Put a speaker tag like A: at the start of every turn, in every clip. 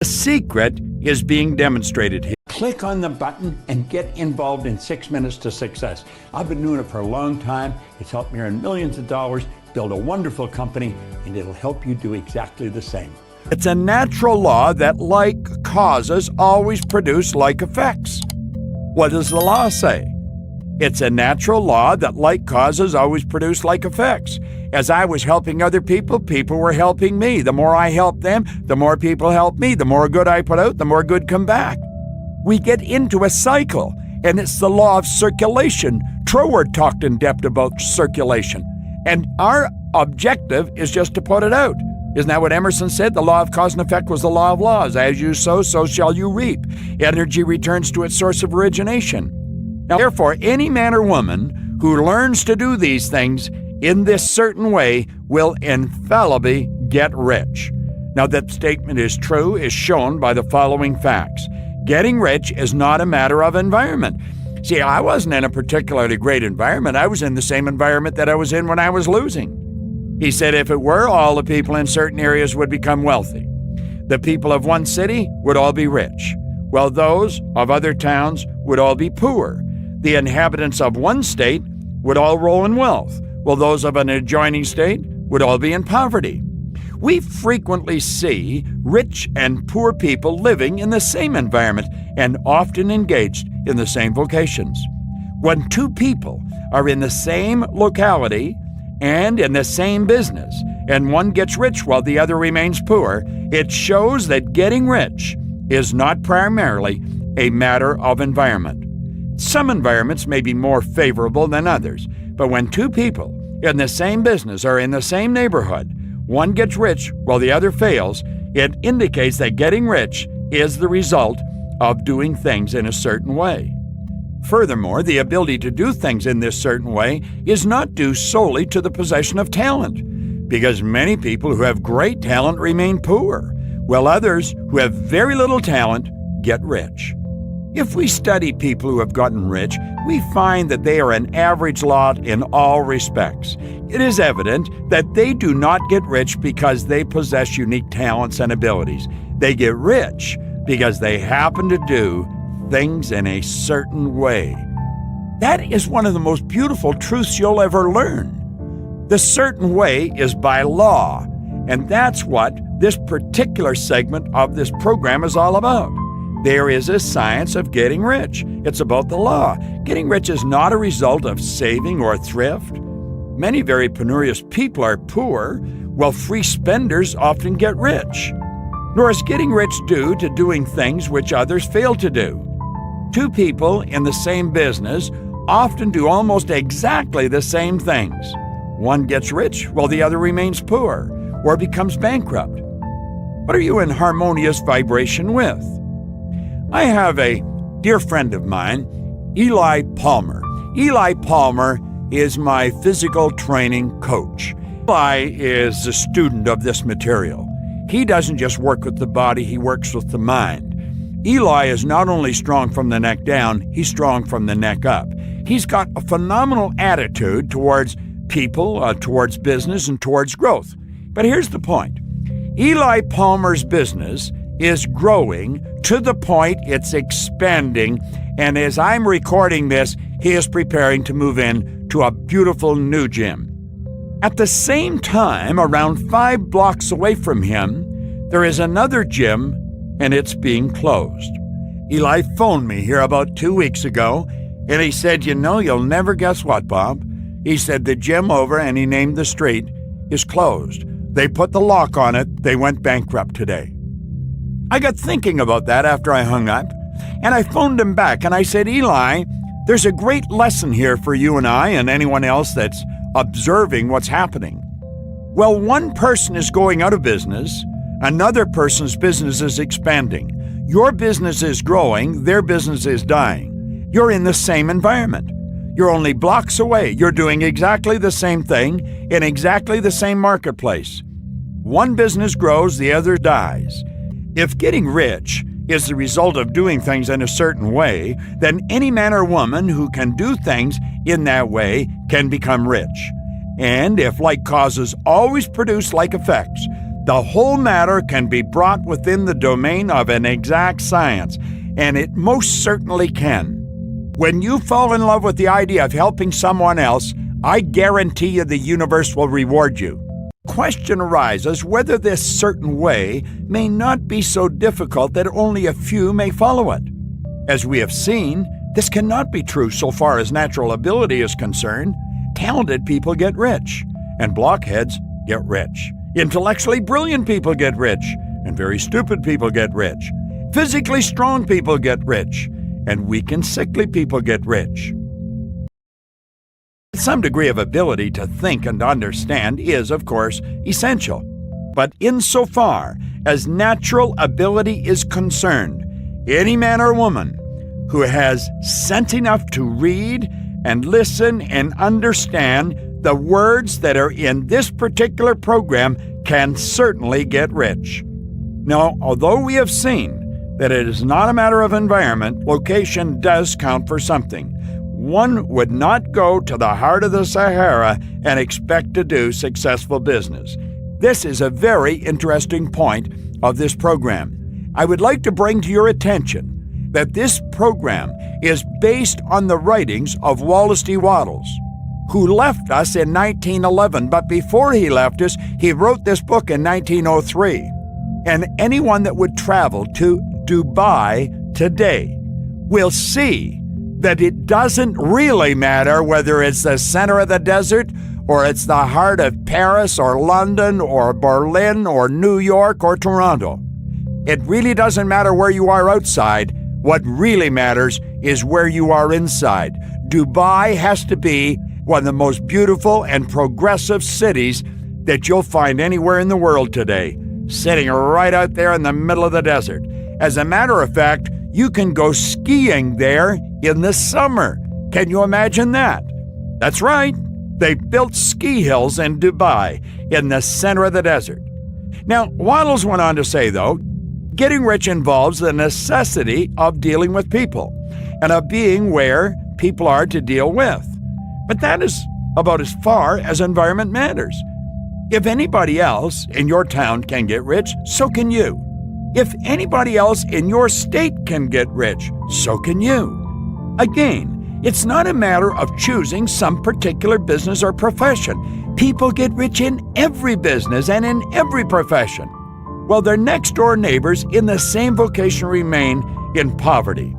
A: The secret is being demonstrated here.
B: Click on the button and get involved in 6 Minutes to Success. I've been doing it for a long time. It's helped me earn millions of dollars, build a wonderful company, and it'll help you do exactly the same.
A: It's a natural law that like causes always produce like effects. What does the law say? It's a natural law that like causes always produce like effects. As I was helping other people, people were helping me. The more I helped them, the more people helped me. The more good I put out, the more good come back. We get into a cycle, and it's the law of circulation. Troward talked in depth about circulation, and our objective is just to put it out. Isn't that what Emerson said? The law of cause and effect was the law of laws. As you sow, so shall you reap. Energy returns to its source of origination. Now, therefore, any man or woman who learns to do these things in this certain way will infallibly get rich. Now, that statement is true is shown by the following facts. Getting rich is not a matter of environment. See, I wasn't in a particularly great environment. I was in the same environment that I was in when I was losing. He said if it were, all the people in certain areas would become wealthy. The people of one city would all be rich, while those of other towns would all be poor. The inhabitants of one state would all roll in wealth, while those of an adjoining state would all be in poverty. We frequently see rich and poor people living in the same environment and often engaged in the same vocations. When two people are in the same locality and in the same business, and one gets rich while the other remains poor, it shows that getting rich is not primarily a matter of environment. Some environments may be more favorable than others, but when two people in the same business or in the same neighborhood, one gets rich while the other fails, it indicates that getting rich is the result of doing things in a certain way. Furthermore, the ability to do things in this certain way is not due solely to the possession of talent, because many people who have great talent remain poor, while others who have very little talent get rich. If we study people who have gotten rich, we find that they are an average lot in all respects. It is evident that they do not get rich because they possess unique talents and abilities. They get rich because they happen to do things in a certain way. That is one of the most beautiful truths you'll ever learn. The certain way is by law, and that's what this particular segment of this program is all about. There is a science of getting rich. It's about the law. Getting rich is not a result of saving or thrift. Many very penurious people are poor, while free spenders often get rich. Nor is getting rich due to doing things which others fail to do. Two people in the same business often do almost exactly the same things. One gets rich while the other remains poor or becomes bankrupt. What are you in harmonious vibration with? I have a dear friend of mine, Eli Palmer. Eli Palmer is my physical training coach. Eli is a student of this material. He doesn't just work with the body, he works with the mind. Eli is not only strong from the neck down, he's strong from the neck up. He's got a phenomenal attitude towards people, towards business, and towards growth. But here's the point. Eli Palmer's business is growing to the point it's expanding, and as I'm recording this, he is preparing to move in to a beautiful new gym. At the same time, around 5 blocks away from him, there is another gym, and it's being closed. Eli phoned me here about 2 weeks ago, and he said, you'll never guess what, Bob. He said the gym over, and he named the street, is closed. They put the lock on it. They went bankrupt today. I got thinking about that after I hung up, and I phoned him back, and I said, Eli, there's a great lesson here for you and I and anyone else that's observing what's happening. Well, one person is going out of business, another person's business is expanding. Your business is growing, their business is dying. You're in the same environment. You're only blocks away. You're doing exactly the same thing in exactly the same marketplace. One business grows, the other dies. If getting rich is the result of doing things in a certain way, then any man or woman who can do things in that way can become rich. And if like causes always produce like effects, The whole matter can be brought within the domain of an exact science, and it most certainly can. When you fall in love with the idea of helping someone else, I guarantee you the universe will reward you. Question arises whether this certain way may not be so difficult that only a few may follow it. As we have seen, this cannot be true so far as natural ability is concerned. Talented people get rich, and blockheads get rich. Intellectually brilliant people get rich, and very stupid people get rich. Physically strong people get rich, and weak and sickly people get rich. Some degree of ability to think and understand is, of course, essential. But insofar as natural ability is concerned, any man or woman who has sense enough to read and listen and understand the words that are in this particular program can certainly get rich. Now, although we have seen that it is not a matter of environment, location does count for something. One would not go to the heart of the Sahara and expect to do successful business. This is a very interesting point of this program. I would like to bring to your attention that this program is based on the writings of Wallace D. Wattles, who left us in 1911, but before he left us, he wrote this book in 1903. And anyone that would travel to Dubai today will see that it doesn't really matter whether it's the center of the desert or it's the heart of Paris or London or Berlin or New York or Toronto. It really doesn't matter where you are outside. What really matters is where you are inside. Dubai has to be one of the most beautiful and progressive cities that you'll find anywhere in the world today, sitting right out there in the middle of the desert. As a matter of fact, you can go skiing there in the summer. Can you imagine that? That's right. They built ski hills in Dubai, in the center of the desert. Now, Wattles went on to say, though, getting rich involves the necessity of dealing with people and of being where people are to deal with. But that is about as far as environment matters. If anybody else in your town can get rich, so can you. If anybody else in your state can get rich, so can you. Again, it's not a matter of choosing some particular business or profession. People get rich in every business and in every profession, while their next-door neighbors in the same vocation remain in poverty.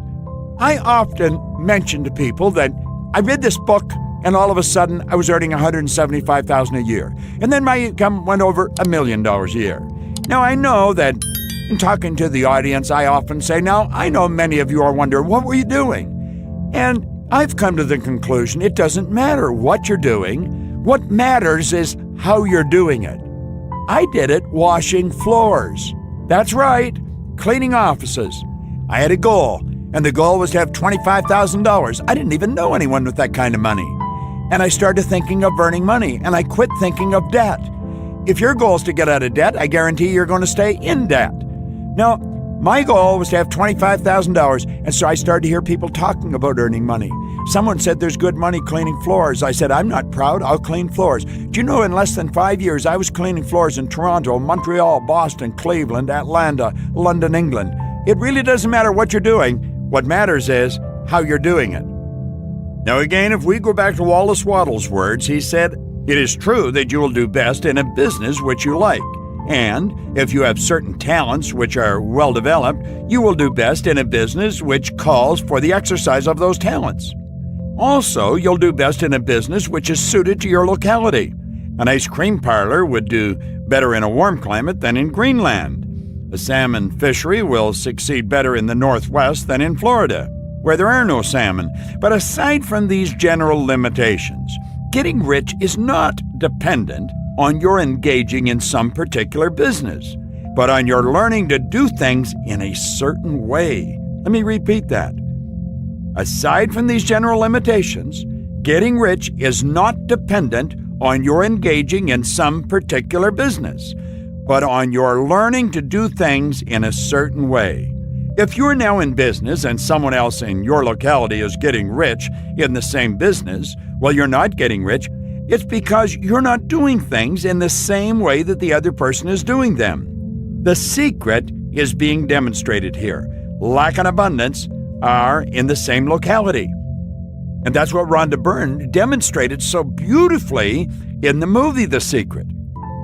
A: I often mention to people that I read this book and all of a sudden I was earning $175,000 a year, and then my income went over $1 million a year. Now, I know that in talking to the audience, I often say, now, I know many of you are wondering, what were you doing? And I've come to the conclusion it doesn't matter what you're doing. What matters is how you're doing it. I did it washing floors. That's right, cleaning offices. I had a goal, and the goal was to have $25,000. I didn't even know anyone with that kind of money. And I started thinking of earning money, and I quit thinking of debt. If your goal is to get out of debt, I guarantee you're going to stay in debt. Now, my goal was to have $25,000, and so I started to hear people talking about earning money. Someone said there's good money cleaning floors. I said, I'm not proud, I'll clean floors. Do you know in less than 5 years, I was cleaning floors in Toronto, Montreal, Boston, Cleveland, Atlanta, London, England. It really doesn't matter what you're doing. What matters is how you're doing it. Now again, if we go back to Wallace Wattles' words, he said, it is true that you will do best in a business which you like. And if you have certain talents which are well developed, you will do best in a business which calls for the exercise of those talents. Also, you'll do best in a business which is suited to your locality. An ice cream parlor would do better in a warm climate than in Greenland. A salmon fishery will succeed better in the Northwest than in Florida, where there are no salmon. But aside from these general limitations, getting rich is not dependent on your engaging in some particular business, but on your learning to do things in a certain way. Let me repeat that. Aside from these general limitations, getting rich is not dependent on your engaging in some particular business, but on your learning to do things in a certain way. If you're now in business and someone else in your locality is getting rich in the same business, well, you're not getting rich. It's because you're not doing things in the same way that the other person is doing them. The secret is being demonstrated here. Lack and abundance are in the same locality. And that's what Rhonda Byrne demonstrated so beautifully in the movie The Secret.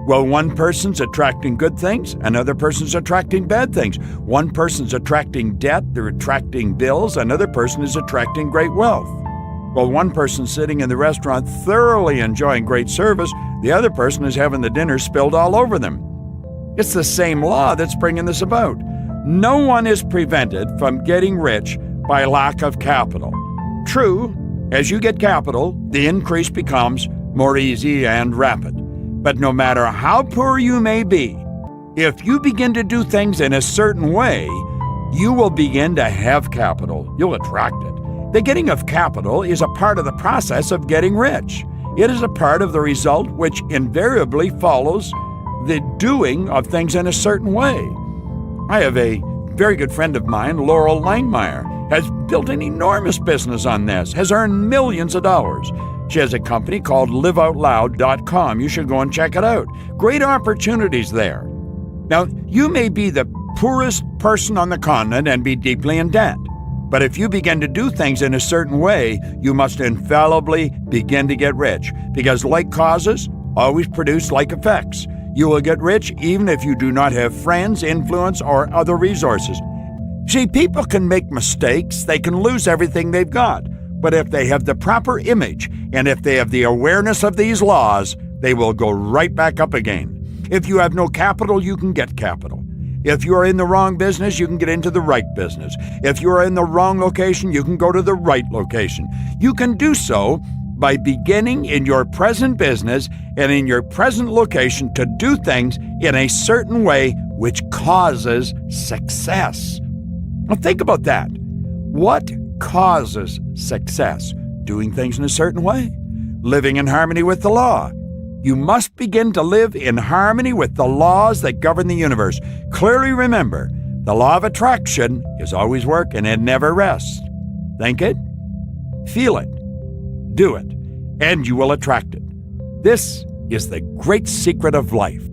A: Well, one person's attracting good things, another person's attracting bad things. One person's attracting debt, they're attracting bills, another person is attracting great wealth. Well, one person's sitting in the restaurant thoroughly enjoying great service, the other person is having the dinner spilled all over them. It's the same law that's bringing this about. No one is prevented from getting rich by lack of capital. True, as you get capital, the increase becomes more easy and rapid. But no matter how poor you may be, if you begin to do things in a certain way, you will begin to have capital. You'll attract it. The getting of capital is a part of the process of getting rich. It is a part of the result which invariably follows the doing of things in a certain way. I have a very good friend of mine, Laurel Langmeyer, has built an enormous business on this, has earned millions of dollars. She has a company called liveoutloud.com. You should go and check it out. Great opportunities there. Now, you may be the poorest person on the continent and be deeply in debt. But if you begin to do things in a certain way, you must infallibly begin to get rich, because like causes always produce like effects. You will get rich even if you do not have friends, influence, or other resources. See, people can make mistakes, they can lose everything they've got. But if they have the proper image, and if they have the awareness of these laws, they will go right back up again. If you have no capital, you can get capital. If you are in the wrong business, you can get into the right business. If you are in the wrong location, you can go to the right location. You can do so by beginning in your present business and in your present location to do things in a certain way which causes success. Now think about that. What causes success? Doing things in a certain way, living in harmony with the law. You must begin to live in harmony with the laws that govern the universe. Clearly remember, the law of attraction is always working and never rests. Think it, feel it, do it, and you will attract it. This is the great secret of life.